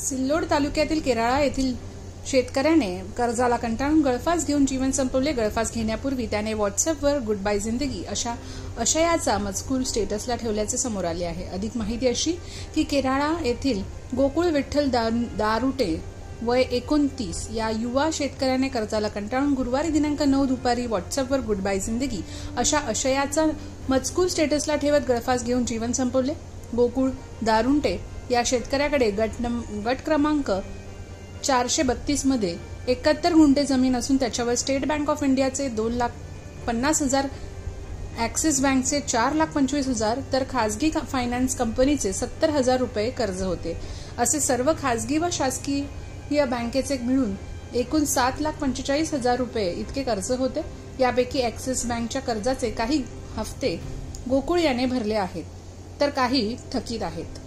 सिल्लोड तालुक्यातील केराळा येथील शेतकऱ्याने कर्जाला कंटाळून गळफास घेऊन जीवन संपवले। गळफास घेण्यापूर्वी त्याने व्हॉट्सअपवर गुड बाय जिंदगी अशा आशयाचा मजकूर स्टेटसला ठेवल्याचे समोर आले आहे। अधिक माहिती अशी की केराळा येथील गोकुळ विठ्ठल दारुटे वय 29 या युवा शेतकऱ्याने कर्जाला कंटाळून गुरुवारी दिनांक 9 दुपारी व्हॉट्सअपवर गुड बाय जिंदगी अशा आशयाचा मजकूर स्टेटसला ठेवत गळफास घेऊन जीवन संपवले। गोकुळ दारुटे या शेतकऱ्याकडे गट क्रमांक 432 मध्ये 71 गुंठे जमीन असून त्याच्यावर स्टेट बँक ऑफ इंडियाचे 2,50,000, ॲक्सिस बँकचे 4,25,000 तर खासगी फायनान्स कंपनीचे 70,000 रुपये कर्ज होते। असे सर्व खासगी व शासकीय बँकेचे मिळून एकूण 7,45,000 रुपये इतके कर्ज होते। यापैकी ॲक्सिस बँकच्या कर्जाचे काही हप्ते गोकुळ याने भरले आहेत तर काही थकीत आहेत।